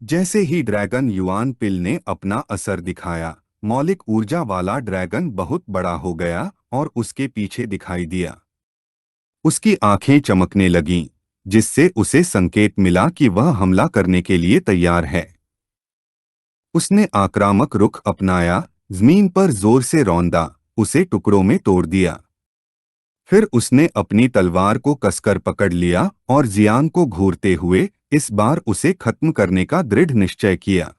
जैसे ही dragon yuan पिल ने अपना असर दिखाया, मौलिक ऊर्जा वाला ड्रैगन बहुत बड़ा हो गया और उसके पीछे दिखाई दिया। उसकी आंखें चमकने लगीं, जिससे उसे संकेत मिला कि वह हमला करने के लिए तैयार है। उसने आक्रामक रुख अपनाया, जमीन पर जोर से रौंदा, उसे टुकड़ों में तोड़ दिया। फिर उसने अपनी तलवार को कसकर पकड़ लिया और जियान को घूरते हुए इस बार उसे खत्म करने का दृढ़ निश्चय किया।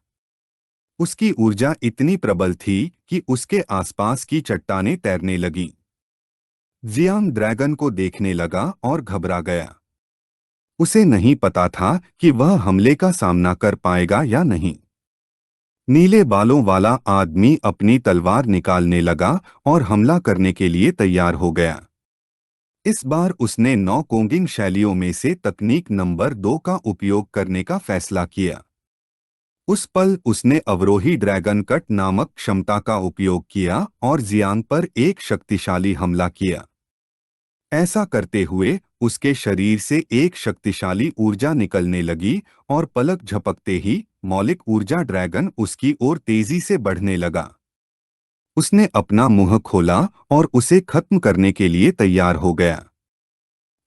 उसकी ऊर्जा इतनी प्रबल थी कि उसके आसपास की चट्टानें तैरने लगीं। जियांग ड्रैगन को देखने लगा और घबरा गया। उसे नहीं पता था कि वह हमले का सामना कर पाएगा या नहीं। नीले बालों वाला आदमी अपनी तलवार निकालने लगा और हमला करने के लिए तैयार हो गया। इस बार उसने 9 कोंगिंग शैलियों में से तकनीक नंबर 2 का उपयोग करने का फैसला किया। उस पल उसने अवरोही ड्रैगन कट नामक क्षमता का उपयोग किया और जियांग पर एक शक्तिशाली हमला किया। ऐसा करते हुए उसके शरीर से एक शक्तिशाली ऊर्जा निकलने लगी और पलक झपकते ही मौलिक ऊर्जा ड्रैगन उसकी ओर तेजी से बढ़ने लगा। उसने अपना मुंह खोला और उसे खत्म करने के लिए तैयार हो गया।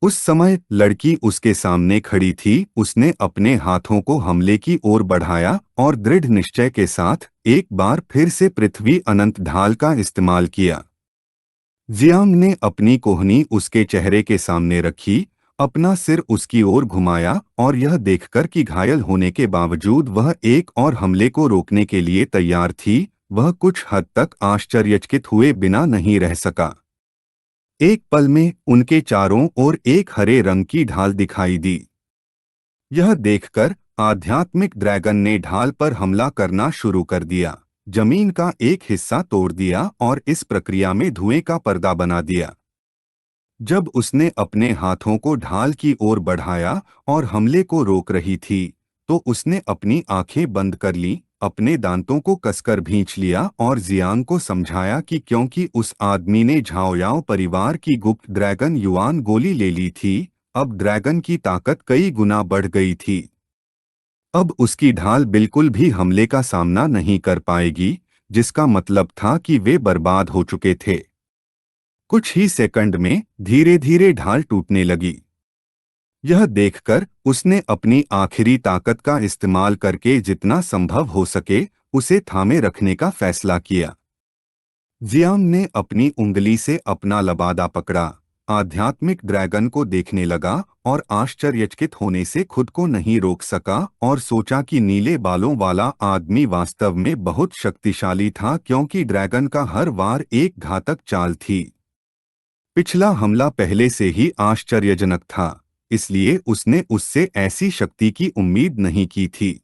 उस समय लड़की उसके सामने खड़ी थी। उसने अपने हाथों को हमले की ओर बढ़ाया और दृढ़ निश्चय के साथ एक बार फिर से पृथ्वी अनंत ढाल का इस्तेमाल किया। जियांग ने अपनी कोहनी उसके चेहरे के सामने रखी, अपना सिर उसकी ओर घुमाया और यह देखकर कि घायल होने के बावजूद वह एक और हमले को रोकने के लिए तैयार थी, वह कुछ हद तक आश्चर्यचकित हुए बिना नहीं रह सका। एक पल में उनके चारों ओर एक हरे रंग की ढाल दिखाई दी। यह देखकर आध्यात्मिक ड्रैगन ने ढाल पर हमला करना शुरू कर दिया, जमीन का एक हिस्सा तोड़ दिया और इस प्रक्रिया में धुएं का पर्दा बना दिया। जब उसने अपने हाथों को ढाल की ओर बढ़ाया और हमले को रोक रही थी, तो उसने अपनी आंखें बंद कर लीं, अपने दांतों को कसकर भींच लिया और जियांग को समझाया कि क्योंकि उस आदमी ने झाओयाओ परिवार की गुप्त ड्रैगन युआन गोली ले ली थी, अब ड्रैगन की ताकत कई गुना बढ़ गई थी। अब उसकी ढाल बिल्कुल भी हमले का सामना नहीं कर पाएगी, जिसका मतलब था कि वे बर्बाद हो चुके थे। कुछ ही सेकंड में धीरे धीरे ढाल टूटने लगी। यह देखकर उसने अपनी आखिरी ताकत का इस्तेमाल करके जितना संभव हो सके उसे थामे रखने का फैसला किया। जियांग ने अपनी उंगली से अपना लबादा पकड़ा, आध्यात्मिक ड्रैगन को देखने लगा और आश्चर्यचकित होने से खुद को नहीं रोक सका और सोचा कि नीले बालों वाला आदमी वास्तव में बहुत शक्तिशाली था, क्योंकि ड्रैगन का हर वार एक घातक चाल थी। पिछला हमला पहले से ही आश्चर्यजनक था, इसलिए उसने उससे ऐसी शक्ति की उम्मीद नहीं की थी।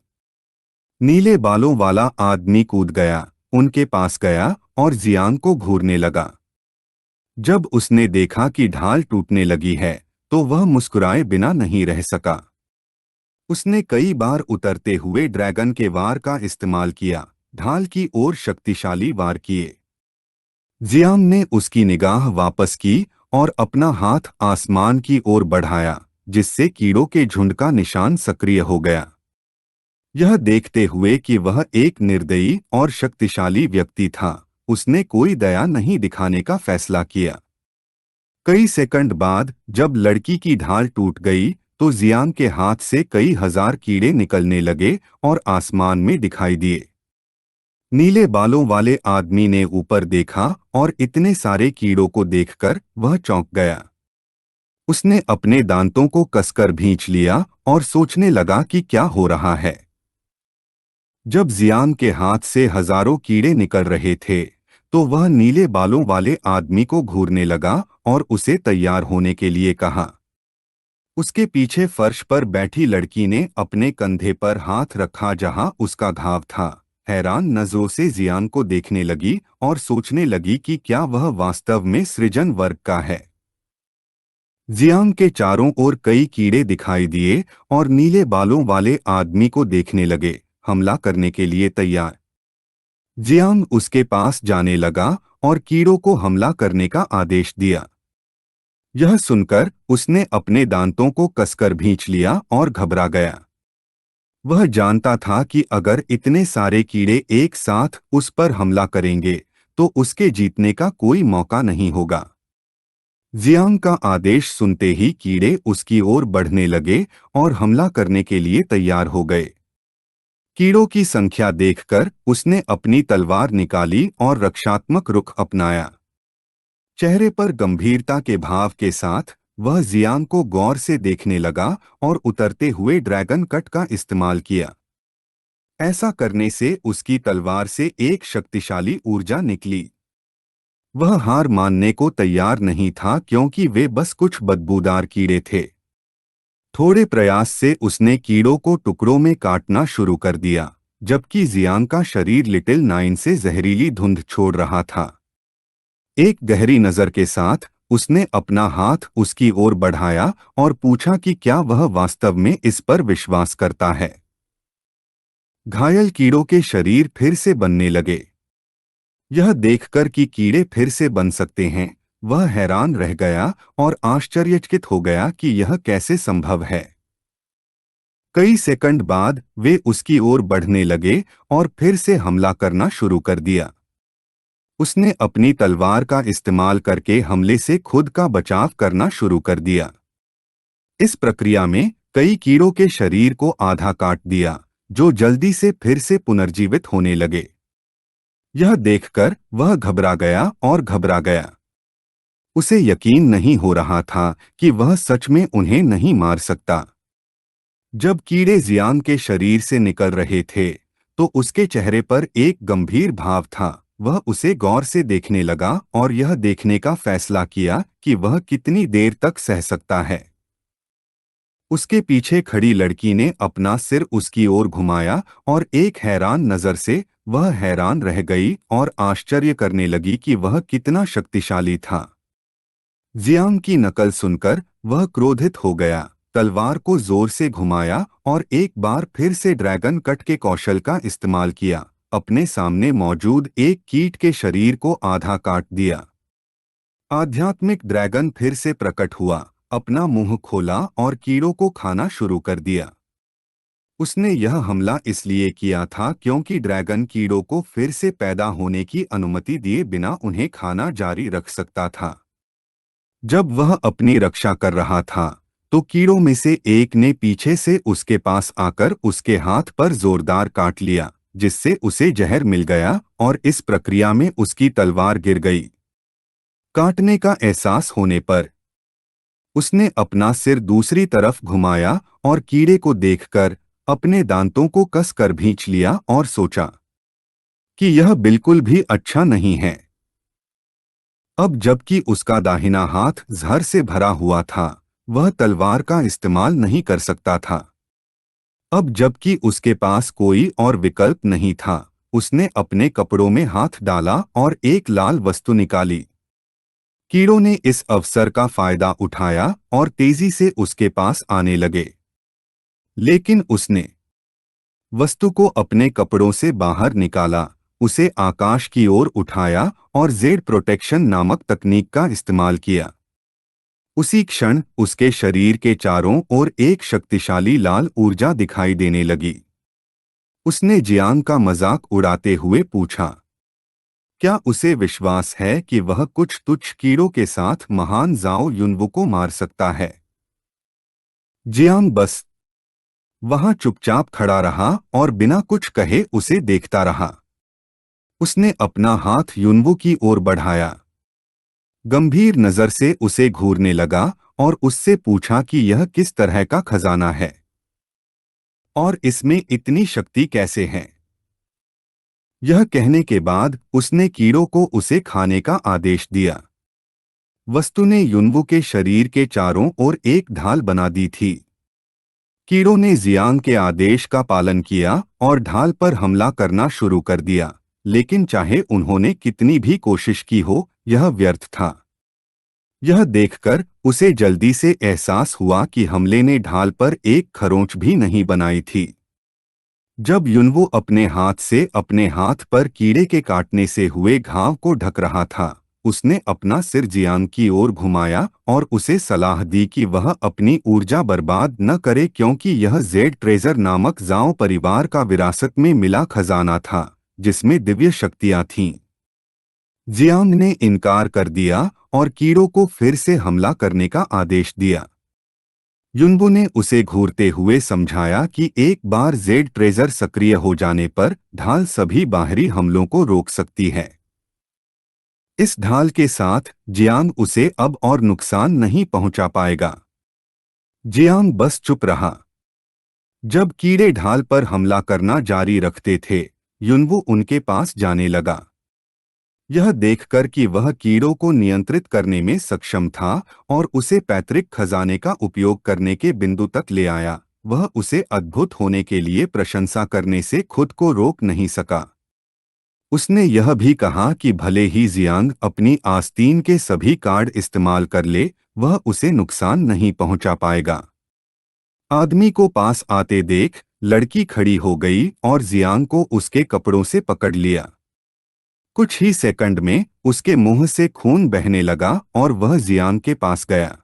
नीले बालों वाला आदमी कूद गया, उनके पास गया और जियांग को घूरने लगा। जब उसने देखा कि ढाल टूटने लगी है, तो वह मुस्कुराए बिना नहीं रह सका। उसने कई बार उतरते हुए ड्रैगन के वार का इस्तेमाल किया, ढाल की ओर शक्तिशाली वार किए। जियांग ने उसकी निगाह वापस की और अपना हाथ आसमान की ओर बढ़ाया, जिससे कीड़ों के झुंड का निशान सक्रिय हो गया। यह देखते हुए कि वह एक निर्दयी और शक्तिशाली व्यक्ति था, उसने कोई दया नहीं दिखाने का फैसला किया। कई सेकंड बाद जब लड़की की ढाल टूट गई, तो जियांग के हाथ से कई हजार कीड़े निकलने लगे और आसमान में दिखाई दिए। नीले बालों वाले आदमी ने ऊपर देखा और इतने सारे कीड़ों को देखकर वह चौंक गया। उसने अपने दांतों को कसकर भींच लिया और सोचने लगा कि क्या हो रहा है। जब जियांग के हाथ से हजारों कीड़े निकल रहे थे, तो वह नीले बालों वाले आदमी को घूरने लगा और उसे तैयार होने के लिए कहा। उसके पीछे फर्श पर बैठी लड़की ने अपने कंधे पर हाथ रखा जहां उसका घाव था। हैरान नजरों से जियांग को देखने लगी और सोचने लगी कि क्या वह वास्तव में सृजन वर्ग का है। जियांग के चारों ओर कई कीड़े दिखाई दिए और नीले बालों वाले आदमी को देखने लगे, हमला करने के लिए तैयार। जियांग उसके पास जाने लगा और कीड़ों को हमला करने का आदेश दिया। यह सुनकर उसने अपने दांतों को कसकर भींच लिया और घबरा गया। वह जानता था कि अगर इतने सारे कीड़े एक साथ उस पर हमला करेंगे तो उसके जीतने का कोई मौका नहीं होगा। जियांग का आदेश सुनते ही कीड़े उसकी ओर बढ़ने लगे और हमला करने के लिए तैयार हो गए। कीड़ों की संख्या देखकर उसने अपनी तलवार निकाली और रक्षात्मक रुख अपनाया। चेहरे पर गंभीरता के भाव के साथ वह जियांग को गौर से देखने लगा और उतरते हुए ड्रैगन कट का इस्तेमाल किया। ऐसा करने से उसकी तलवार से एक शक्तिशाली ऊर्जा निकली। वह हार मानने को तैयार नहीं था क्योंकि वे बस कुछ बदबूदार कीड़े थे। थोड़े प्रयास से उसने कीड़ों को टुकड़ों में काटना शुरू कर दिया, जबकि जियांग का शरीर लिटिल नाइन से जहरीली धुंध छोड़ रहा था। एक गहरी नजर के साथ उसने अपना हाथ उसकी ओर बढ़ाया और पूछा कि क्या वह वास्तव में इस पर विश्वास करता है। घायल कीड़ों के शरीर फिर से बनने लगे। यह देखकर कि कीड़े फिर से बन सकते हैं, वह हैरान रह गया और आश्चर्यचकित हो गया कि यह कैसे संभव है। कई सेकंड बाद वे उसकी ओर बढ़ने लगे और फिर से हमला करना शुरू कर दिया। उसने अपनी तलवार का इस्तेमाल करके हमले से खुद का बचाव करना शुरू कर दिया। इस प्रक्रिया में कई कीड़ों के शरीर को आधा काट दिया, जो जल्दी से फिर से पुनर्जीवित होने लगे। यह देखकर वह घबरा गया और घबरा गया। उसे यकीन नहीं हो रहा था कि वह सच में उन्हें नहीं मार सकता। जब कीड़े जियांग के शरीर से निकल रहे थे तो उसके चेहरे पर एक गंभीर भाव था। वह उसे गौर से देखने लगा और यह देखने का फैसला किया कि वह कितनी देर तक सह सकता है। उसके पीछे खड़ी लड़की ने अपना सिर उसकी ओर घुमाया और एक हैरान नजर से वह हैरान रह गई और आश्चर्य करने लगी कि वह कितना शक्तिशाली था। जियांग की नकल सुनकर वह क्रोधित हो गया, तलवार को जोर से घुमाया और एक बार फिर से ड्रैगन कट के कौशल का इस्तेमाल किया। अपने सामने मौजूद एक कीट के शरीर को आधा काट दिया। आध्यात्मिक ड्रैगन फिर से प्रकट हुआ, अपना मुंह खोला और कीड़ों को खाना शुरू कर दिया। उसने यह हमला इसलिए किया था क्योंकि ड्रैगन कीड़ों को फिर से पैदा होने की अनुमति दिए बिना उन्हें खाना जारी रख सकता था। जब वह अपनी रक्षा कर रहा था तो कीड़ों में से एक ने पीछे से उसके पास आकर उसके हाथ पर जोरदार काट लिया, जिससे उसे जहर मिल गया और इस प्रक्रिया में उसकी तलवार गिर गई। काटने का एहसास होने पर उसने अपना सिर दूसरी तरफ घुमाया और कीड़े को देखकर अपने दांतों को कसकर भींच लिया और सोचा कि यह बिल्कुल भी अच्छा नहीं है। अब जबकि उसका दाहिना हाथ जहर से भरा हुआ था, वह तलवार का इस्तेमाल नहीं कर सकता था। अब जबकि उसके पास कोई और विकल्प नहीं था, उसने अपने कपड़ों में हाथ डाला और एक लाल वस्तु निकाली। कीड़ों ने इस अवसर का फायदा उठाया और तेजी से उसके पास आने लगे, लेकिन उसने वस्तु को अपने कपड़ों से बाहर निकाला, उसे आकाश की ओर उठाया और जेड प्रोटेक्शन नामक तकनीक का इस्तेमाल किया। उसी क्षण उसके शरीर के चारों ओर एक शक्तिशाली लाल ऊर्जा दिखाई देने लगी। उसने जियांग का मजाक उड़ाते हुए पूछा, क्या उसे विश्वास है कि वह कुछ तुच्छ कीड़ों के साथ महान जाओ युनवू को मार सकता है? जियांग बस वहां चुपचाप खड़ा रहा और बिना कुछ कहे उसे देखता रहा। उसने अपना हाथ युनवू की ओर बढ़ाया, गंभीर नजर से उसे घूरने लगा और उससे पूछा कि यह किस तरह का खजाना है और इसमें इतनी शक्ति कैसे है। यह कहने के बाद उसने कीड़ों को उसे खाने का आदेश दिया। वस्तु ने युनवू के शरीर के चारों ओर एक ढाल बना दी थी। कीड़ों ने जियांग के आदेश का पालन किया और ढाल पर हमला करना शुरू कर दिया, लेकिन चाहे उन्होंने कितनी भी कोशिश की हो, यह व्यर्थ था। यह देखकर उसे जल्दी से एहसास हुआ कि हमले ने ढाल पर एक खरोंच भी नहीं बनाई थी। जब युनवू अपने हाथ से अपने हाथ पर कीड़े के काटने से हुए घाव को ढक रहा था, उसने अपना सिर जियांग की ओर घुमाया और उसे सलाह दी कि वह अपनी ऊर्जा बर्बाद न करे, क्योंकि यह जेड ट्रेजर नामक जाओ परिवार का विरासत में मिला खजाना था जिसमें दिव्य शक्तियां थीं। जियांग ने इनकार कर दिया और कीड़ों को फिर से हमला करने का आदेश दिया। युनबु ने उसे घूरते हुए समझाया कि एक बार जेड ट्रेजर सक्रिय हो जाने पर ढाल सभी बाहरी हमलों को रोक सकती है। इस ढाल के साथ जियांग उसे अब और नुकसान नहीं पहुंचा पाएगा। जियांग बस चुप रहा। जब कीड़े ढाल पर हमला करना जारी रखते थे, युनबु उनके पास जाने लगा। यह देखकर कि वह कीड़ों को नियंत्रित करने में सक्षम था और उसे पैतृक खजाने का उपयोग करने के बिंदु तक ले आया, वह उसे अद्भुत होने के लिए प्रशंसा करने से खुद को रोक नहीं सका। उसने यह भी कहा कि भले ही जियांग अपनी आस्तीन के सभी कार्ड इस्तेमाल कर ले, वह उसे नुकसान नहीं पहुंचा पाएगा। आदमी को पास आते देख लड़की खड़ी हो गई और जियांग को उसके कपड़ों से पकड़ लिया। कुछ ही सेकंड में उसके मुंह से खून बहने लगा और वह जियांग के पास गया।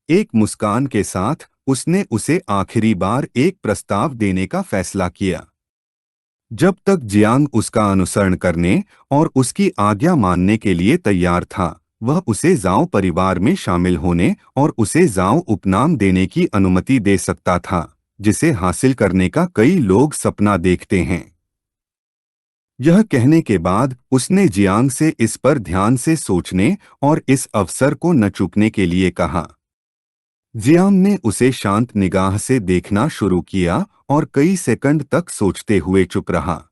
एक मुस्कान के साथ उसने उसे आखिरी बार एक प्रस्ताव देने का फैसला किया। जब तक जियांग उसका अनुसरण करने और उसकी आज्ञा मानने के लिए तैयार था, वह उसे जाओ परिवार में शामिल होने और उसे जाओ उपनाम देने की अनुमति दे सकता था, जिसे हासिल करने का कई लोग सपना देखते हैं। यह कहने के बाद उसने जियांग से इस पर ध्यान से सोचने और इस अवसर को न चूकने के लिए कहा। जियांग ने उसे शांत निगाह से देखना शुरू किया और कई सेकंड तक सोचते हुए चुप रहा।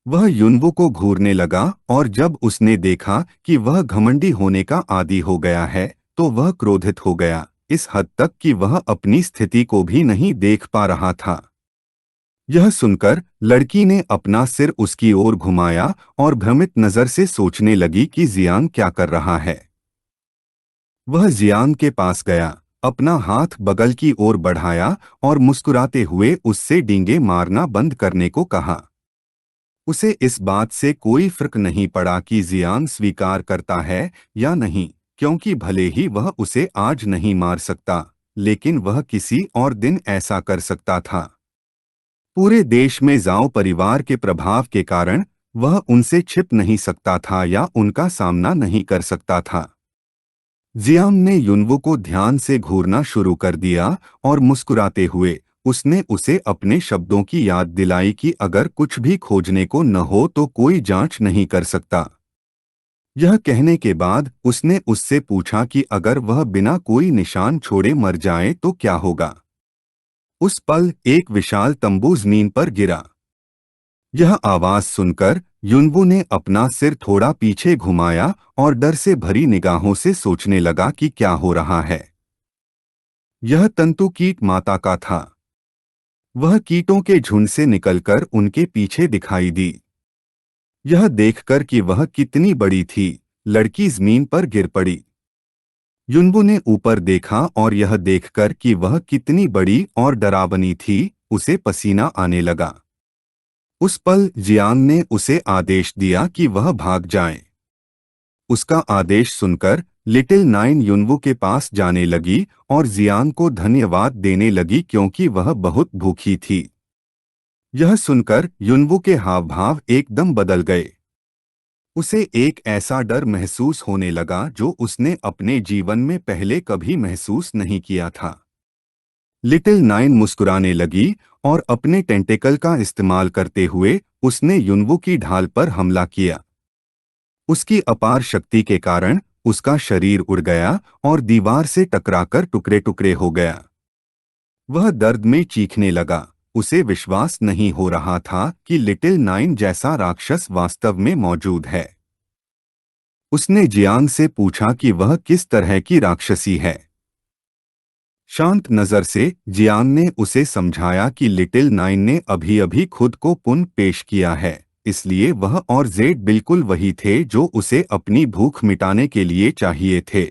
वह युनवो को घूरने लगा और जब उसने देखा कि वह घमंडी होने का आदी हो गया है, तो वह क्रोधित हो गया, इस हद तक कि वह अपनी स्थिति को भी नहीं देख पा रहा था। यह सुनकर लड़की ने अपना सिर उसकी ओर घुमाया और भ्रमित नजर से सोचने लगी कि जियांग क्या कर रहा है। वह जियांग के पास गया, अपना हाथ बगल की ओर बढ़ाया और मुस्कुराते हुए उससे डींगे मारना बंद करने को कहा। उसे इस बात से कोई फर्क नहीं पड़ा कि जियांग स्वीकार करता है या नहीं, क्योंकि भले ही वह उसे आज नहीं मार सकता, लेकिन वह किसी और दिन ऐसा कर सकता था। पूरे देश में जाओ परिवार के प्रभाव के कारण वह उनसे छिप नहीं सकता था या उनका सामना नहीं कर सकता था। जियांग ने युनवो को ध्यान से घूरना शुरू कर दिया और मुस्कुराते हुए उसने उसे अपने शब्दों की याद दिलाई कि अगर कुछ भी खोजने को न हो तो कोई जांच नहीं कर सकता। यह कहने के बाद उसने उससे पूछा कि अगर वह बिना कोई निशान छोड़े मर जाए तो क्या होगा। उस पल एक विशाल तंबू जमीन पर गिरा। यह आवाज सुनकर युनवो ने अपना सिर थोड़ा पीछे घुमाया और डर से भरी निगाहों से सोचने लगा कि क्या हो रहा है। यह तंतु कीट माता का था। वह कीटों के झुंड से निकलकर उनके पीछे दिखाई दी। यह देखकर कि वह कितनी बड़ी थी, लड़की जमीन पर गिर पड़ी। युनबु ने ऊपर देखा और यह देखकर कि वह कितनी बड़ी और डरावनी थी, उसे पसीना आने लगा। उस पल जियांग ने उसे आदेश दिया कि वह भाग जाए। उसका आदेश सुनकर लिटिल नाइन युनवु के पास जाने लगी और जियांग को धन्यवाद देने लगी क्योंकि वह बहुत भूखी थी। यह सुनकर युनवु के हाव भाव एकदम बदल गए। उसे एक ऐसा डर महसूस होने लगा जो उसने अपने जीवन में पहले कभी महसूस नहीं किया था। लिटिल नाइन मुस्कुराने लगी और अपने टेंटेकल का इस्तेमाल करते हुए उसने युनवु की ढाल पर हमला किया। उसकी अपार शक्ति के कारण उसका शरीर उड़ गया और दीवार से टकराकर टुकड़े टुकड़े हो गया। वह दर्द में चीखने लगा। उसे विश्वास नहीं हो रहा था कि लिटिल नाइन जैसा राक्षस वास्तव में मौजूद है। उसने जियांग से पूछा कि वह किस तरह की राक्षसी है। शांत नजर से जियांग ने उसे समझाया कि लिटिल नाइन ने अभी अभी खुद को पुनः पेश किया है, इसलिए वह और जेड बिल्कुल वही थे जो उसे अपनी भूख मिटाने के लिए चाहिए थे।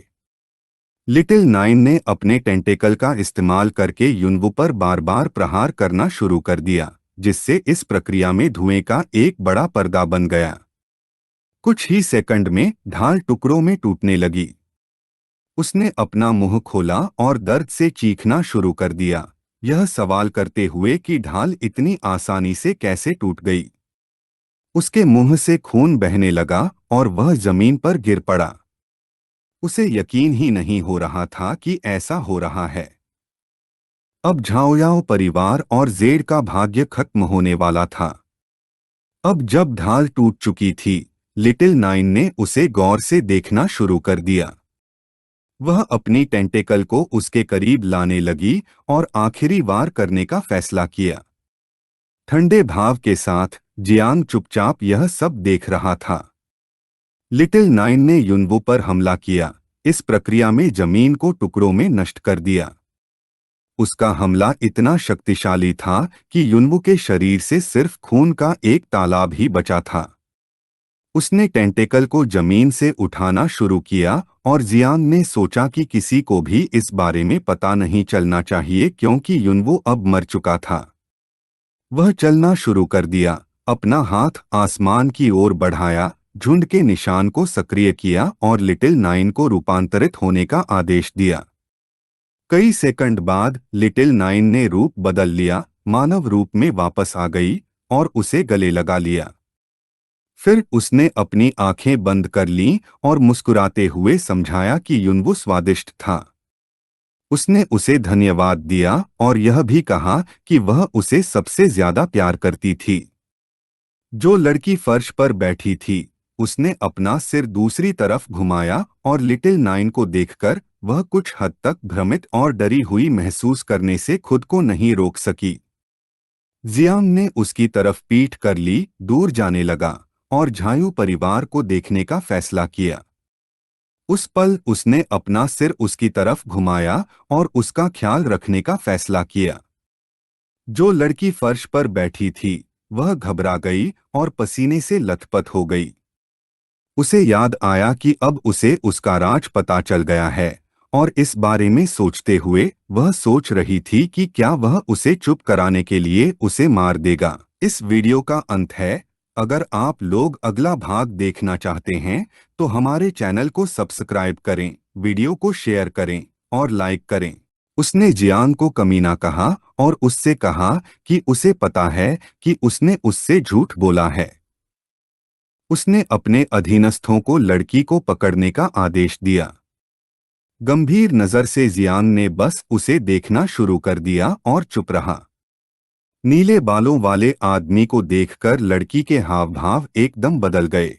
लिटिल नाइन ने अपने टेंटेकल का इस्तेमाल करके युनवु पर बार बार प्रहार करना शुरू कर दिया, जिससे इस प्रक्रिया में धुएं का एक बड़ा पर्दा बन गया। कुछ ही सेकंड में ढाल टुकड़ों में टूटने लगी। उसने अपना मुंह खोला और दर्द से चीखना शुरू कर दिया, यह सवाल करते हुए कि ढाल इतनी आसानी से कैसे टूट गई। उसके मुंह से खून बहने लगा और वह जमीन पर गिर पड़ा। उसे यकीन ही नहीं हो रहा था कि ऐसा हो रहा है। अब झाओयाओ परिवार और जेड का भाग्य खत्म होने वाला था। अब जब ढाल टूट चुकी थी, लिटिल नाइन ने उसे गौर से देखना शुरू कर दिया। वह अपनी टेंटेकल को उसके करीब लाने लगी और आखिरी वार करने का फैसला किया। ठंडे भाव के साथ जियांग चुपचाप यह सब देख रहा था। लिटिल नाइन ने युनवू पर हमला किया, इस प्रक्रिया में जमीन को टुकड़ों में नष्ट कर दिया। उसका हमला इतना शक्तिशाली था कि युनवू के शरीर से सिर्फ खून का एक तालाब ही बचा था। उसने टेंटेकल को जमीन से उठाना शुरू किया और जियांग ने सोचा कि किसी को भी इस बारे में पता नहीं चलना चाहिए क्योंकि युनवू अब मर चुका था। वह चलना शुरू कर दिया, अपना हाथ आसमान की ओर बढ़ाया, झुंड के निशान को सक्रिय किया और लिटिल नाइन को रूपांतरित होने का आदेश दिया। कई सेकंड बाद लिटिल नाइन ने रूप बदल लिया, मानव रूप में वापस आ गई और उसे गले लगा लिया। फिर उसने अपनी आंखें बंद कर लीं और मुस्कुराते हुए समझाया कि युनवू स्वादिष्ट था। उसने उसे धन्यवाद दिया और यह भी कहा कि वह उसे सबसे ज्यादा प्यार करती थी। जो लड़की फर्श पर बैठी थी, उसने अपना सिर दूसरी तरफ घुमाया और लिटिल नाइन को देखकर वह कुछ हद तक भ्रमित और डरी हुई महसूस करने से खुद को नहीं रोक सकी। जियांग ने उसकी तरफ पीठ कर ली, दूर जाने लगा और झायू परिवार को देखने का फैसला किया। उस पल उसने अपना सिर उसकी तरफ घुमाया और उसका ख्याल रखने का फैसला किया। जो लड़की फर्श पर बैठी थी, वह घबरा गई और पसीने से लथपथ हो गई। उसे याद आया कि अब उसे उसका राज पता चल गया है और इस बारे में सोचते हुए वह सोच रही थी कि क्या वह उसे चुप कराने के लिए उसे मार देगा। इस वीडियो का अंत है। अगर आप लोग अगला भाग देखना चाहते हैं तो हमारे चैनल को सब्सक्राइब करें, वीडियो को शेयर करें और लाइक करें। उसने जियांग को कमीना कहा और उससे कहा कि उसे पता है कि उसने उससे झूठ बोला है। उसने अपने अधीनस्थों को लड़की को पकड़ने का आदेश दिया। गंभीर नजर से जियांग ने बस उसे देखना शुरू कर दिया और चुप रहा। नीले बालों वाले आदमी को देखकर लड़की के हाव भाव एकदम बदल गए।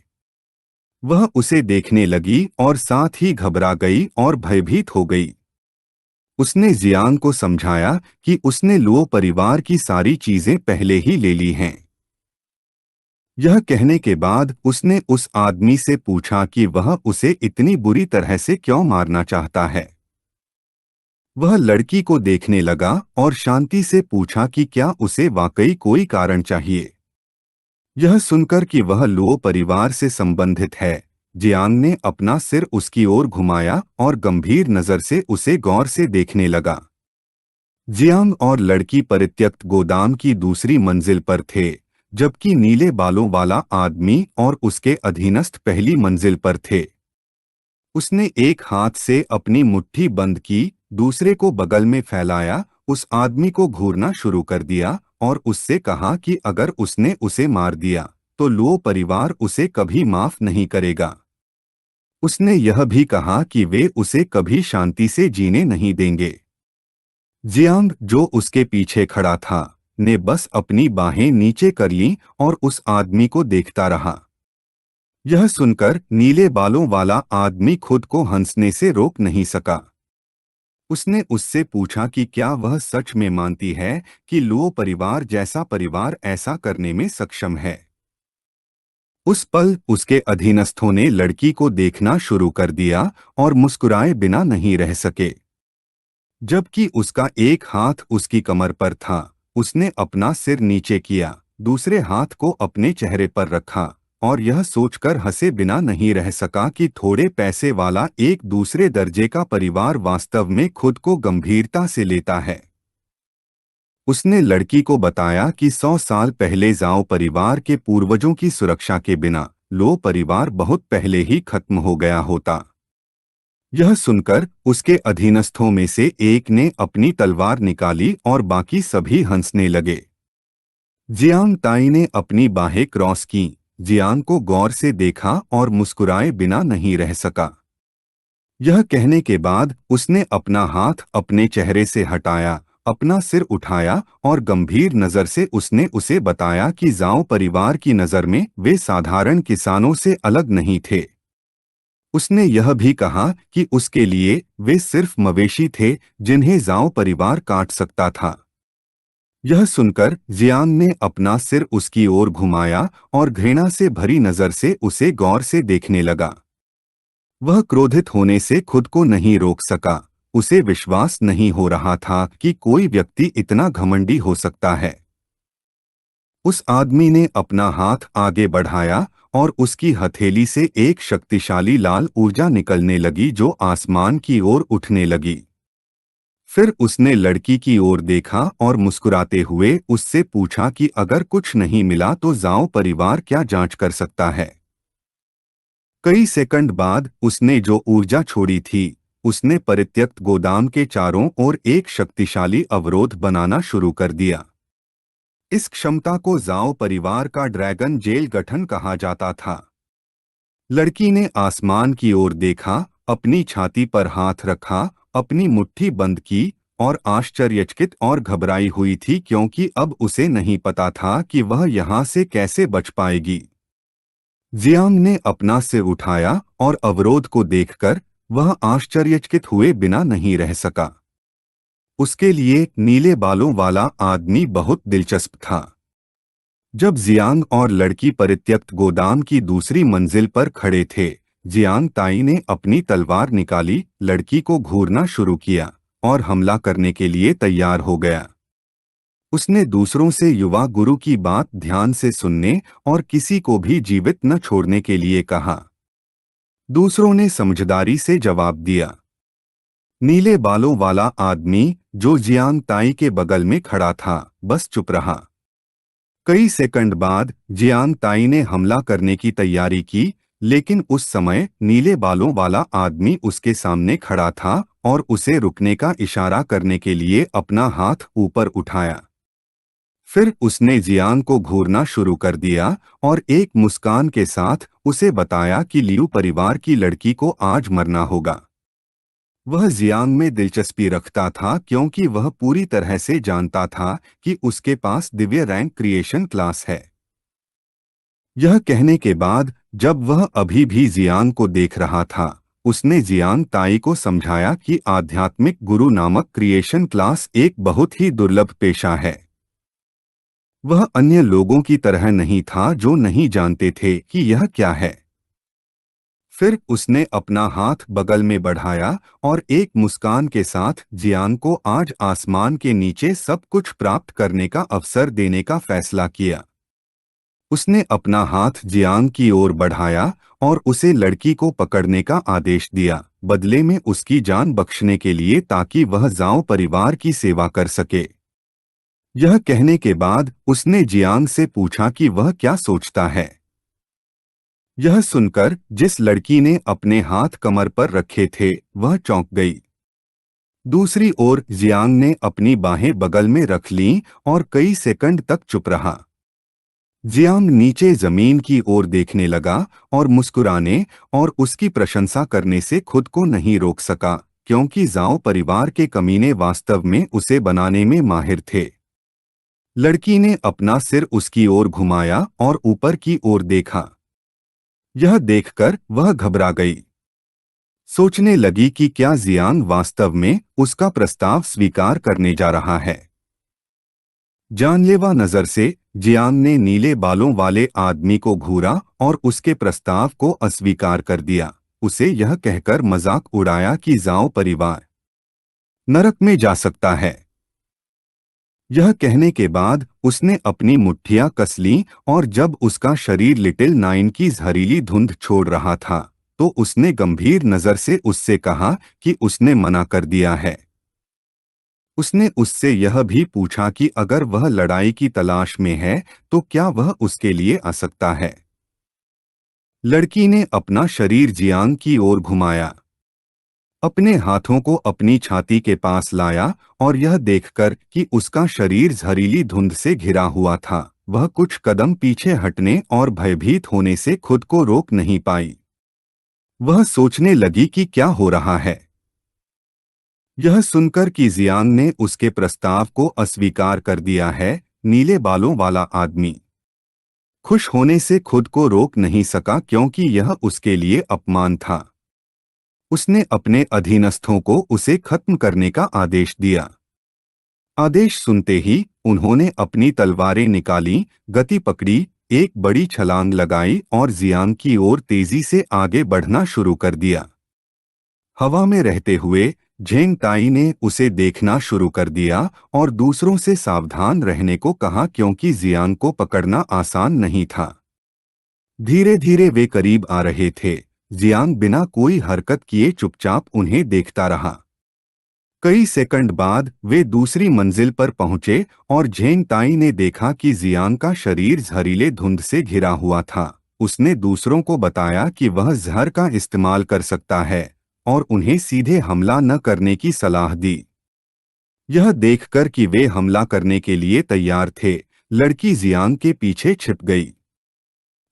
वह उसे देखने लगी और साथ ही घबरा गई और भयभीत हो गई। उसने जियांग को समझाया कि उसने लुओ परिवार की सारी चीजें पहले ही ले ली हैं। यह कहने के बाद उसने उस आदमी से पूछा कि वह उसे इतनी बुरी तरह से क्यों मारना चाहता है। वह लड़की को देखने लगा और शांति से पूछा कि क्या उसे वाकई कोई कारण चाहिए। यह सुनकर कि वह लुओ परिवार से संबंधित है, जियांग ने अपना सिर उसकी ओर घुमाया और गंभीर नजर से उसे गौर से देखने लगा। जियांग और लड़की परित्यक्त गोदाम की दूसरी मंजिल पर थे, जबकि नीले बालों वाला आदमी और उसके अधीनस्थ पहली मंजिल पर थे। उसने एक हाथ से अपनी मुट्ठी बंद की, दूसरे को बगल में फैलाया, उस आदमी को घूरना शुरू कर दिया और उससे कहा कि अगर उसने उसे मार दिया तो लुओ परिवार उसे कभी माफ नहीं करेगा। उसने यह भी कहा कि वे उसे कभी शांति से जीने नहीं देंगे। जियांग, जो उसके पीछे खड़ा था, ने बस अपनी बाहें नीचे कर लीं और उस आदमी को देखता रहा। यह सुनकर नीले बालों वाला आदमी खुद को हंसने से रोक नहीं सका। उसने उससे पूछा कि क्या वह सच में मानती है कि लुओ परिवार जैसा परिवार ऐसा करने में सक्षम है। उस पल उसके अधीनस्थों ने लड़की को देखना शुरू कर दिया और मुस्कुराए बिना नहीं रह सके। जबकि उसका एक हाथ उसकी कमर पर था, उसने अपना सिर नीचे किया, दूसरे हाथ को अपने चेहरे पर रखा और यह सोचकर हंसे बिना नहीं रह सका कि थोड़े पैसे वाला एक दूसरे दर्जे का परिवार वास्तव में खुद को गंभीरता से लेता है। उसने लड़की को बताया कि 100 साल पहले जाओ परिवार के पूर्वजों की सुरक्षा के बिना लो परिवार बहुत पहले ही खत्म हो गया होता। यह सुनकर उसके अधीनस्थों में से एक ने अपनी तलवार निकाली और बाकी सभी हंसने लगे। जियांग ताई ने अपनी बाहें क्रॉस की, जियांग को गौर से देखा और मुस्कुराए बिना नहीं रह सका। यह कहने के बाद उसने अपना हाथ अपने चेहरे से हटाया, अपना सिर उठाया और गंभीर नजर से उसने उसे बताया कि जाओ परिवार की नजर में वे साधारण किसानों से अलग नहीं थे। उसने यह भी कहा कि उसके लिए वे सिर्फ मवेशी थे जिन्हें जाओ परिवार काट सकता था। यह सुनकर जियांग ने अपना सिर उसकी ओर घुमाया और घृणा से भरी नजर से उसे गौर से देखने लगा। वह क्रोधित होने से खुद को नहीं रोक सका। उसे विश्वास नहीं हो रहा था कि कोई व्यक्ति इतना घमंडी हो सकता है। उस आदमी ने अपना हाथ आगे बढ़ाया और उसकी हथेली से एक शक्तिशाली लाल ऊर्जा निकलने लगी जो आसमान की ओर उठने लगी। फिर उसने लड़की की ओर देखा और मुस्कुराते हुए उससे पूछा कि अगर कुछ नहीं मिला तो जाओ परिवार क्या जांच कर सकता है। कई सेकंड बाद उसने जो ऊर्जा छोड़ी थी, उसने परित्यक्त गोदाम के चारों ओर एक शक्तिशाली अवरोध बनाना शुरू कर दिया। इस क्षमता को जाओ परिवार का ड्रैगन जेल गठन कहा जाता था। लड़की ने आसमान की ओर देखा, अपनी छाती पर हाथ रखा, अपनी मुट्ठी बंद की और आश्चर्यचकित और घबराई हुई थी क्योंकि अब उसे नहीं पता था कि वह यहाँ से कैसे बच पाएगी। जियांग ने अपना सिर उठाया और अवरोध को देखकर वह आश्चर्यचकित हुए बिना नहीं रह सका। उसके लिए नीले बालों वाला आदमी बहुत दिलचस्प था। जब जियांग और लड़की परित्यक्त गोदाम की दूसरी मंजिल पर खड़े थे, जियांग ताई ने अपनी तलवार निकाली, लड़की को घूरना शुरू किया और हमला करने के लिए तैयार हो गया। उसने दूसरों से युवा गुरु की बात ध्यान से सुनने और किसी को भी जीवित न छोड़ने के लिए कहा। दूसरों ने समझदारी से जवाब दिया। नीले बालों वाला आदमी जो जियांग ताई के बगल में खड़ा था, बस चुप रहा। कई सेकंड बाद जियांग ताई ने हमला करने की तैयारी की, लेकिन उस समय नीले बालों वाला आदमी उसके सामने खड़ा था और उसे रुकने का इशारा करने के लिए अपना हाथ ऊपर उठाया। फिर उसने जियांग को घूरना शुरू कर दिया और एक मुस्कान के साथ उसे बताया कि लियू परिवार की लड़की को आज मरना होगा। वह जियांग में दिलचस्पी रखता था क्योंकि वह पूरी तरह से जानता था कि उसके पास दिव्य रैंक क्रिएशन क्लास है। यह कहने के बाद जब वह अभी भी जियांग को देख रहा था, उसने जियांग ताई को समझाया कि आध्यात्मिक गुरु नामक क्रिएशन क्लास एक बहुत ही दुर्लभ पेशा है। वह अन्य लोगों की तरह नहीं था जो नहीं जानते थे कि यह क्या है। फिर उसने अपना हाथ बगल में बढ़ाया और एक मुस्कान के साथ जियांग को आज आसमान के नीचे सब कुछ प्राप्त करने का अवसर देने का फैसला किया। उसने अपना हाथ जियांग की ओर बढ़ाया और उसे लड़की को पकड़ने का आदेश दिया, बदले में उसकी जान बख्शने के लिए ताकि वह जाओ परिवार की सेवा कर सके। यह कहने के बाद उसने जियांग से पूछा कि वह क्या सोचता है। यह सुनकर जिस लड़की ने अपने हाथ कमर पर रखे थे वह चौंक गई। दूसरी ओर जियांग ने अपनी बाहें बगल में रख लीं और कई सेकंड तक चुप रहा। जियांग नीचे जमीन की ओर देखने लगा और मुस्कुराने और उसकी प्रशंसा करने से खुद को नहीं रोक सका क्योंकि जाओ परिवार के कमीने वास्तव में उसे बनाने में माहिर थे। लड़की ने अपना सिर उसकी ओर घुमाया और ऊपर की ओर देखा। यह देखकर वह घबरा गई। सोचने लगी कि क्या जियांग वास्तव में उसका प्रस्ताव स्वीकार करने जा रहा है। जानलेवा नजर से जियांग ने नीले बालों वाले आदमी को घूरा और उसके प्रस्ताव को अस्वीकार कर दिया, उसे यह कहकर मजाक उड़ाया कि जाओ परिवार नरक में जा सकता है। यह कहने के बाद उसने अपनी मुट्ठियां कस लीं और जब उसका शरीर लिटिल नाइन की जहरीली धुंध छोड़ रहा था तो उसने गंभीर नजर से उससे कहा कि उसने मना कर दिया है। उसने उससे यह भी पूछा कि अगर वह लड़ाई की तलाश में है तो क्या वह उसके लिए आ सकता है। लड़की ने अपना शरीर जियांग की ओर घुमाया, अपने हाथों को अपनी छाती के पास लाया और यह देखकर कि उसका शरीर जहरीली धुंध से घिरा हुआ था, वह कुछ कदम पीछे हटने और भयभीत होने से खुद को रोक नहीं पाई। वह सोचने लगी कि क्या हो रहा है। यह सुनकर कि जियांग ने उसके प्रस्ताव को अस्वीकार कर दिया है, नीले बालों वाला आदमी खुश होने से खुद को रोक नहीं सका क्योंकि यह उसके लिए अपमान था। उसने अपने अधीनस्थों को उसे खत्म करने का आदेश दिया। आदेश सुनते ही उन्होंने अपनी तलवारें निकाली, गति पकड़ी, एक बड़ी छलांग लगाई और जियांग की ओर तेजी से आगे बढ़ना शुरू कर दिया। हवा में रहते हुए झेंग ताई ने उसे देखना शुरू कर दिया और दूसरों से सावधान रहने को कहा क्योंकि जियांग को पकड़ना आसान नहीं था। धीरे धीरे वे करीब आ रहे थे। जियांग बिना कोई हरकत किए चुपचाप उन्हें देखता रहा। कई सेकंड बाद वे दूसरी मंजिल पर पहुंचे और झेंग ताई ने देखा कि जियांग का शरीर जहरीले धुंध से घिरा हुआ था। उसने दूसरों को बताया कि वह जहर का इस्तेमाल कर सकता है और उन्हें सीधे हमला न करने की सलाह दी। यह देखकर कि वे हमला करने के लिए तैयार थे, लड़की जियांग के पीछे छिप गई।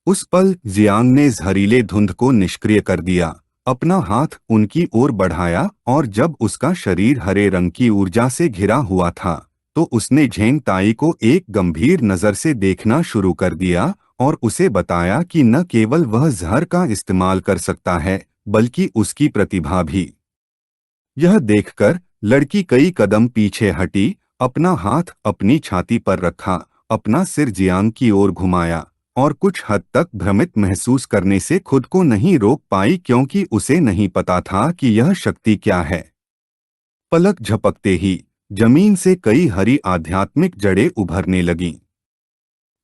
उस पल जियांग ने जहरीले धुंध को निष्क्रिय कर दिया, अपना हाथ उनकी ओर बढ़ाया और जब उसका शरीर हरे रंग की ऊर्जा से घिरा हुआ था तो उसने झेंग ताई को एक गंभीर नजर से देखना शुरू कर दिया और उसे बताया कि न केवल वह जहर का इस्तेमाल कर सकता है बल्कि उसकी प्रतिभा भी। यह देखकर लड़की कई कदम पीछे हटी, अपना हाथ अपनी छाती पर रखा, अपना सिर जियांग की ओर घुमाया और कुछ हद तक भ्रमित महसूस करने से खुद को नहीं रोक पाई क्योंकि उसे नहीं पता था कि यह शक्ति क्या है। पलक झपकते ही जमीन से कई हरी आध्यात्मिक जड़ें उभरने लगीं।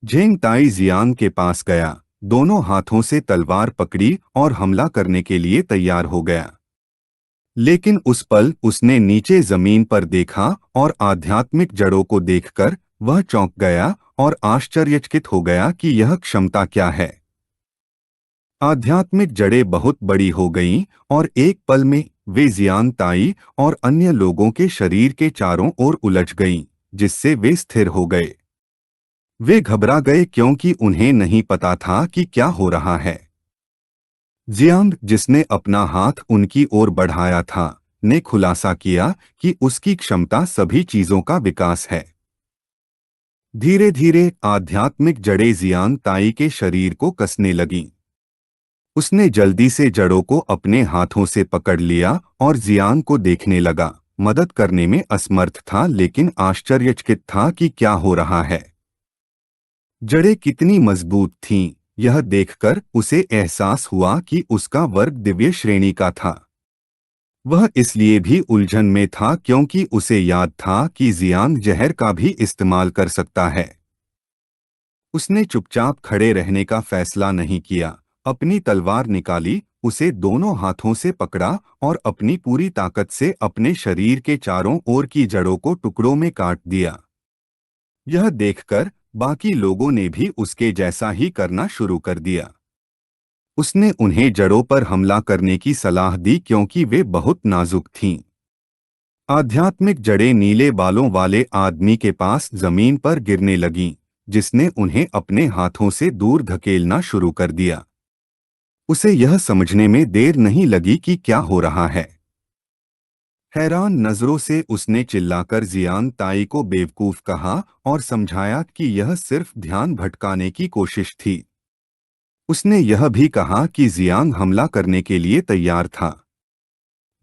झेंग ताई जियांग के पास गया, दोनों हाथों से तलवार पकड़ी और हमला करने के लिए तैयार हो गया। लेकिन उस पल उसने नीचे जमीन पर देखा और आध्यात्मिक जड़ों को देखकर वह चौंक गया और आश्चर्यचकित हो गया कि यह क्षमता क्या है। आध्यात्मिक जड़ें बहुत बड़ी हो गईं और एक पल में वे जियांग ताई और अन्य लोगों के शरीर के चारों ओर उलझ गईं, जिससे वे स्थिर हो गए। वे घबरा गए क्योंकि उन्हें नहीं पता था कि क्या हो रहा है। जियांग, जिसने अपना हाथ उनकी ओर बढ़ाया था, ने खुलासा किया कि उसकी क्षमता सभी चीजों का विकास है। धीरे धीरे आध्यात्मिक जड़ें जियांग ताई के शरीर को कसने लगीं। उसने जल्दी से जड़ों को अपने हाथों से पकड़ लिया और जियांग को देखने लगा। मदद करने में असमर्थ था लेकिन आश्चर्यचकित था कि क्या हो रहा है। जड़ें कितनी मजबूत थीं, यह देखकर उसे एहसास हुआ कि उसका वर्ग दिव्य श्रेणी का था। वह इसलिए भी उलझन में था क्योंकि उसे याद था कि जियांग जहर का भी इस्तेमाल कर सकता है। उसने चुपचाप खड़े रहने का फैसला नहीं किया, अपनी तलवार निकाली, उसे दोनों हाथों से पकड़ा और अपनी पूरी ताकत से अपने शरीर के चारों ओर की जड़ों को टुकड़ों में काट दिया। यह देखकर बाकी लोगों ने भी उसके जैसा ही करना शुरू कर दिया। उसने उन्हें जड़ों पर हमला करने की सलाह दी क्योंकि वे बहुत नाजुक थीं। आध्यात्मिक जड़ें नीले बालों वाले आदमी के पास जमीन पर गिरने लगीं, जिसने उन्हें अपने हाथों से दूर धकेलना शुरू कर दिया। उसे यह समझने में देर नहीं लगी कि क्या हो रहा है। हैरान नजरों से उसने चिल्लाकर जियांग ताई को बेवकूफ कहा और समझाया कि यह सिर्फ ध्यान भटकाने की कोशिश थी। उसने यह भी कहा कि जियांग हमला करने के लिए तैयार था।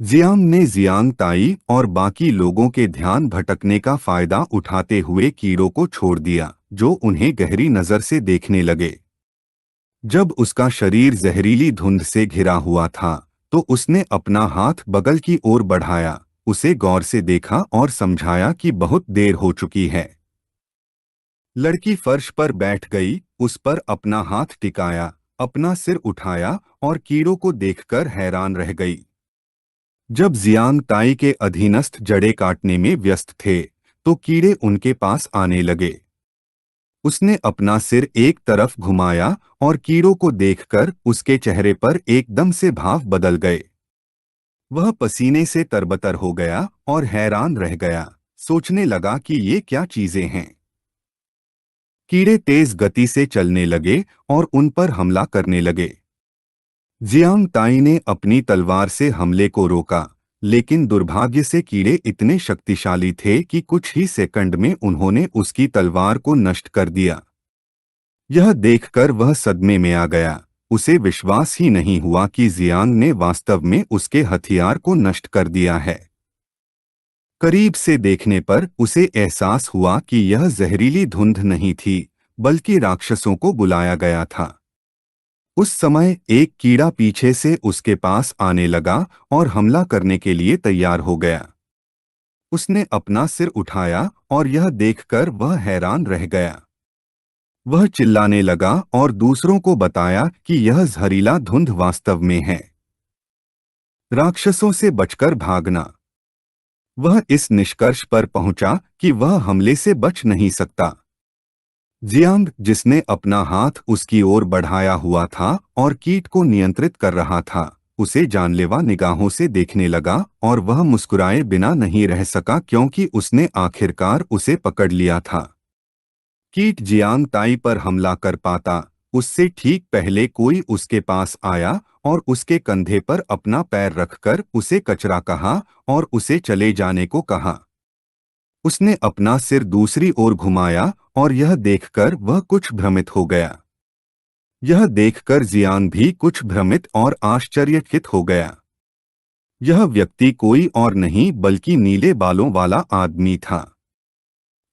जियांग ने जियांग ताई और बाकी लोगों के ध्यान भटकने का फायदा उठाते हुए कीड़ों को छोड़ दिया, जो उन्हें गहरी नजर से देखने लगे। जब उसका शरीर जहरीली धुंध से घिरा हुआ था तो उसने अपना हाथ बगल की ओर बढ़ाया, उसे गौर से देखा और समझाया कि बहुत देर हो चुकी है। लड़की फर्श पर बैठ गई, उस पर अपना हाथ टिकाया, अपना सिर उठाया और कीड़ों को देखकर हैरान रह गई। जब जियांग ताई के अधीनस्थ जड़ें काटने में व्यस्त थे तो कीड़े उनके पास आने लगे। उसने अपना सिर एक तरफ घुमाया और कीड़ों को देखकर उसके चेहरे पर एकदम से भाव बदल गए। वह पसीने से तरबतर हो गया और हैरान रह गया, सोचने लगा कि ये क्या चीजें हैं। कीड़े तेज गति से चलने लगे और उन पर हमला करने लगे। जियांग ताई ने अपनी तलवार से हमले को रोका, लेकिन दुर्भाग्य से कीड़े इतने शक्तिशाली थे कि कुछ ही सेकंड में उन्होंने उसकी तलवार को नष्ट कर दिया। यह देखकर वह सदमे में आ गया। उसे विश्वास ही नहीं हुआ कि जियांग ने वास्तव में उसके हथियार को नष्ट कर दिया है। करीब से देखने पर उसे एहसास हुआ कि यह जहरीली धुंध नहीं थी, बल्कि राक्षसों को बुलाया गया था। उस समय एक कीड़ा पीछे से उसके पास आने लगा और हमला करने के लिए तैयार हो गया। उसने अपना सिर उठाया और यह देखकर वह हैरान रह गया। वह चिल्लाने लगा और दूसरों को बताया कि यह जहरीला धुंध वास्तव में है। राक्षसों से बचकर भागना। वह इस निष्कर्ष पर पहुंचा कि वह हमले से बच नहीं सकता। जियांग, जिसने अपना हाथ उसकी ओर बढ़ाया हुआ था और कीट को नियंत्रित कर रहा था, उसे जानलेवा निगाहों से देखने लगा और वह मुस्कुराए बिना नहीं रह सका क्योंकि उसने आखिरकार उसे पकड़ लिया था। कीट जियांग ताई पर हमला कर पाता, उससे ठीक पहले कोई उसके पास आया और उसके कंधे पर अपना पैर रखकर उसे कचरा कहा और उसे चले जाने को कहा। उसने अपना सिर दूसरी ओर घुमाया और यह देखकर वह कुछ भ्रमित हो गया। यह देखकर जियांग भी कुछ भ्रमित और आश्चर्यचकित हो गया। यह व्यक्ति कोई और नहीं बल्कि नीले बालों वाला आदमी था।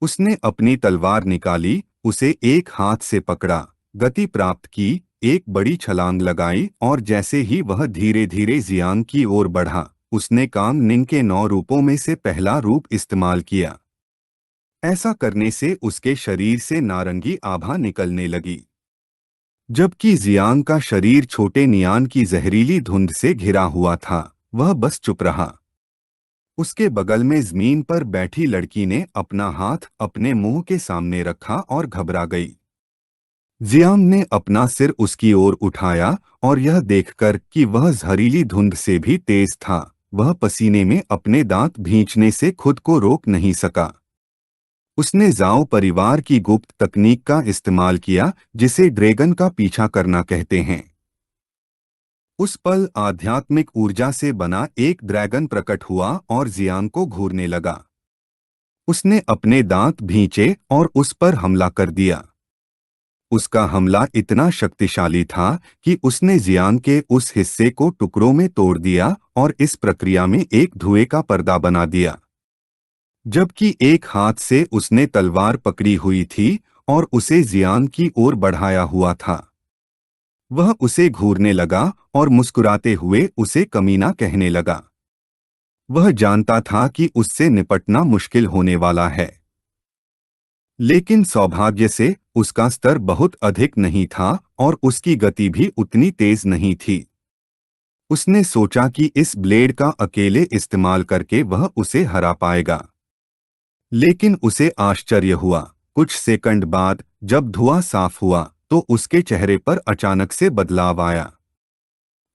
उसने अपनी तलवार निकाली, उसे एक हाथ से पकड़ा, गति प्राप्त की, एक बड़ी छलांग लगाई और जैसे ही वह धीरे धीरे जियांग की ओर बढ़ा, उसने कांग निंग के 9 रूपों में से पहला रूप इस्तेमाल किया। ऐसा करने से उसके शरीर से नारंगी आभा निकलने लगी, जबकि जियांग का शरीर छोटे नियान की जहरीली धुंध से घिरा हुआ था। वह बस चुप रहा। उसके बगल में जमीन पर बैठी लड़की ने अपना हाथ अपने मुंह के सामने रखा और घबरा गई। जियांग ने अपना सिर उसकी ओर उठाया और यह देखकर कि वह जहरीली धुंध से भी तेज था, वह पसीने में अपने दांत भींचने से खुद को रोक नहीं सका। उसने जाओ परिवार की गुप्त तकनीक का इस्तेमाल किया, जिसे ड्रैगन का पीछा करना कहते हैं। उस पल आध्यात्मिक ऊर्जा से बना एक ड्रैगन प्रकट हुआ और जियांग को घूरने लगा। उसने अपने दांत भींचे और उस पर हमला कर दिया। उसका हमला इतना शक्तिशाली था कि उसने जियांग के उस हिस्से को टुकड़ों में तोड़ दिया और इस प्रक्रिया में एक धुएं का पर्दा बना दिया। जबकि एक हाथ से उसने तलवार पकड़ी हुई थी और उसे जियांग की ओर बढ़ाया हुआ था। वह उसे घूरने लगा और मुस्कुराते हुए उसे कमीना कहने लगा। वह जानता था कि उससे निपटना मुश्किल होने वाला है, लेकिन सौभाग्य से उसका स्तर बहुत अधिक नहीं था और उसकी गति भी उतनी तेज नहीं थी। उसने सोचा कि इस ब्लेड का अकेले इस्तेमाल करके वह उसे हरा पाएगा, लेकिन उसे आश्चर्य हुआ। कुछ सेकंड बाद जब धुआं साफ हुआ तो उसके चेहरे पर अचानक से बदलाव आया।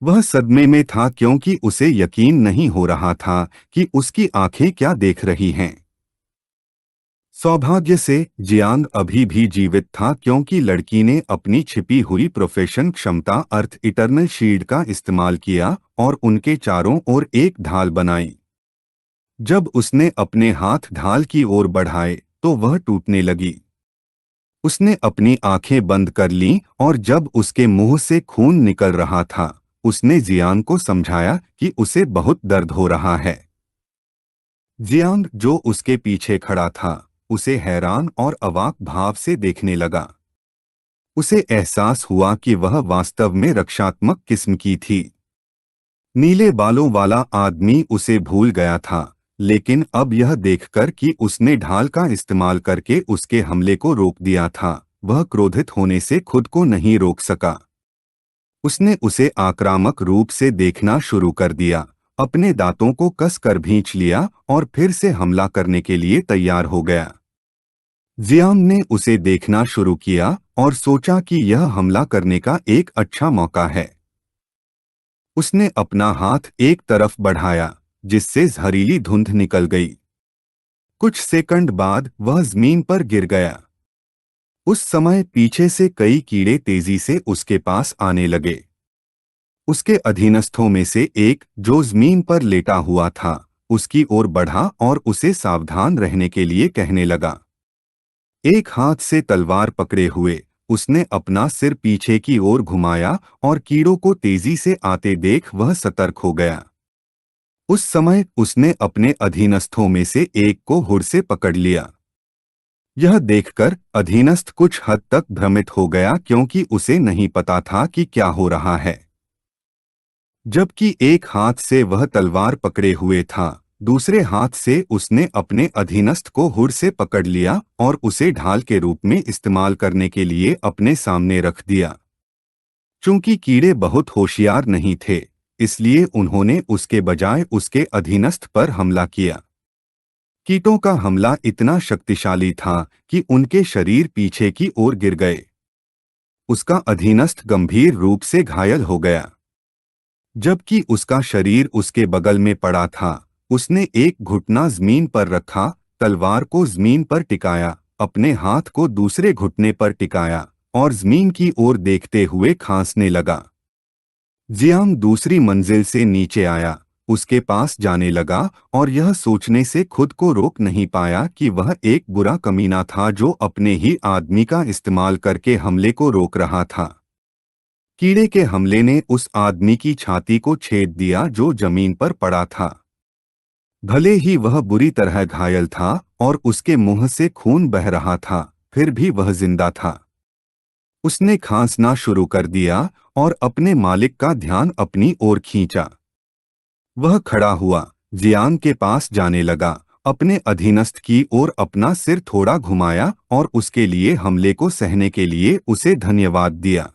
वह सदमे में था क्योंकि उसे यकीन नहीं हो रहा था कि उसकी आंखें क्या देख रही हैं। सौभाग्य से जियांग अभी भी जीवित था क्योंकि लड़की ने अपनी छिपी हुई प्रोफेशन क्षमता अर्थ इटर्नल शील्ड का इस्तेमाल किया और उनके चारों ओर एक ढाल बनाई। जब उसने अपने हाथ ढाल की ओर बढ़ाए तो वह टूटने लगी। उसने अपनी आंखें बंद कर लीं और जब उसके मुंह से खून निकल रहा था, उसने जियांग को समझाया कि उसे बहुत दर्द हो रहा है। जियांग, जो उसके पीछे खड़ा था, उसे हैरान और अवाक भाव से देखने लगा। उसे एहसास हुआ कि वह वास्तव में रक्षात्मक किस्म की थी। नीले बालों वाला आदमी उसे भूल गया था, लेकिन अब यह देखकर कि उसने ढाल का इस्तेमाल करके उसके हमले को रोक दिया था, वह क्रोधित होने से खुद को नहीं रोक सका। उसने उसे आक्रामक रूप से देखना शुरू कर दिया, अपने दांतों को कसकर भींच लिया और फिर से हमला करने के लिए तैयार हो गया। जियांग ने उसे देखना शुरू किया और सोचा कि यह हमला करने का एक अच्छा मौका है। उसने अपना हाथ एक तरफ बढ़ाया, जिससे जहरीली धुंध निकल गई। कुछ सेकंड बाद वह जमीन पर गिर गया। उस समय पीछे से कई कीड़े तेजी से उसके पास आने लगे। उसके अधीनस्थों में से एक, जो जमीन पर लेटा हुआ था, उसकी ओर बढ़ा और उसे सावधान रहने के लिए कहने लगा। एक हाथ से तलवार पकड़े हुए उसने अपना सिर पीछे की ओर घुमाया और कीड़ों को तेजी से आते देख वह सतर्क हो गया। उस समय उसने अपने अधीनस्थों में से एक को हुर से पकड़ लिया। यह देखकर अधीनस्थ कुछ हद तक भ्रमित हो गया, क्योंकि उसे नहीं पता था कि क्या हो रहा है। जबकि एक हाथ से वह तलवार पकड़े हुए था, दूसरे हाथ से उसने अपने अधीनस्थ को हुर से पकड़ लिया और उसे ढाल के रूप में इस्तेमाल करने के लिए अपने सामने रख दिया। चूंकि कीड़े बहुत होशियार नहीं थे, इसलिए उन्होंने उसके बजाय उसके अधीनस्थ पर हमला किया। कीटों का हमला इतना शक्तिशाली था कि उनके शरीर पीछे की ओर गिर गए। उसका अधीनस्थ गंभीर रूप से घायल हो गया। जबकि उसका शरीर उसके बगल में पड़ा था, उसने एक घुटना जमीन पर रखा, तलवार को जमीन पर टिकाया, अपने हाथ को दूसरे घुटने पर टिकाया और जमीन की ओर देखते हुए खांसने लगा। जियांग दूसरी मंजिल से नीचे आया, उसके पास जाने लगा और यह सोचने से खुद को रोक नहीं पाया कि वह एक बुरा कमीना था जो अपने ही आदमी का इस्तेमाल करके हमले को रोक रहा था। कीड़े के हमले ने उस आदमी की छाती को छेद दिया जो जमीन पर पड़ा था। भले ही वह बुरी तरह घायल था और उसके मुंह से खून बह रहा था, फिर भी वह जिंदा था। उसने खांसना शुरू कर दिया और अपने मालिक का ध्यान अपनी ओर खींचा। वह खड़ा हुआ, जियांग के पास जाने लगा, अपने अधीनस्थ की ओर अपना सिर थोड़ा घुमाया और उसके लिए हमले को सहने के लिए उसे धन्यवाद दिया।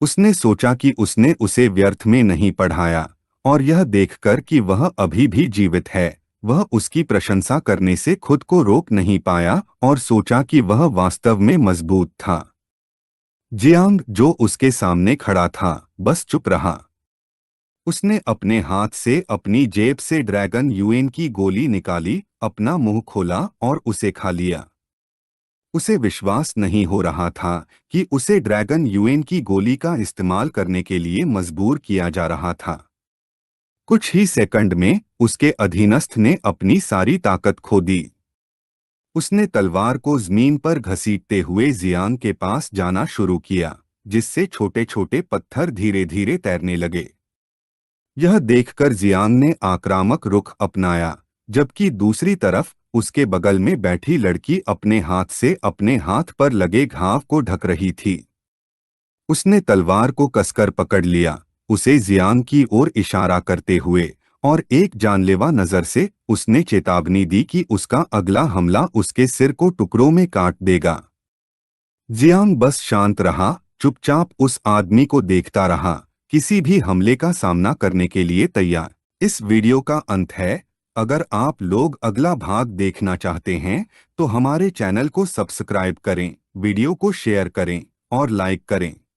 उसने सोचा कि उसने उसे व्यर्थ में नहीं पढ़ाया, और यह देखकर कि वह अभी भी जीवित है, वह उसकी प्रशंसा करने से खुद को रोक नहीं पाया और सोचा कि वह वास्तव में मजबूत था। जियांग, जो उसके सामने खड़ा था, बस चुप रहा। उसने अपने हाथ से अपनी जेब से ड्रैगन यूएन की गोली निकाली, अपना मुंह खोला और उसे खा लिया। उसे विश्वास नहीं हो रहा था कि उसे ड्रैगन यूएन की गोली का इस्तेमाल करने के लिए मजबूर किया जा रहा था। कुछ ही सेकंड में उसके अधीनस्थ ने अपनी सारी ताकत खो दी। उसने तलवार को जमीन पर घसीटते हुए जियांग के पास जाना शुरू किया, जिससे छोटे छोटे पत्थर धीरे धीरे तैरने लगे। यह देखकर जियांग ने आक्रामक रुख अपनाया, जबकि दूसरी तरफ उसके बगल में बैठी लड़की अपने हाथ से अपने हाथ पर लगे घाव को ढक रही थी। उसने तलवार को कसकर पकड़ लिया, उसे जियांग की ओर इशारा करते हुए, और एक जानलेवा नजर से उसने चेतावनी दी कि उसका अगला हमला उसके सिर को टुकड़ों में काट देगा। जियांग बस शांत रहा, चुपचाप उस आदमी को देखता रहा, किसी भी हमले का सामना करने के लिए तैयार। इस वीडियो का अंत है। अगर आप लोग अगला भाग देखना चाहते हैं तो हमारे चैनल को सब्सक्राइब करें, वीडियो को शेयर करें और लाइक करें।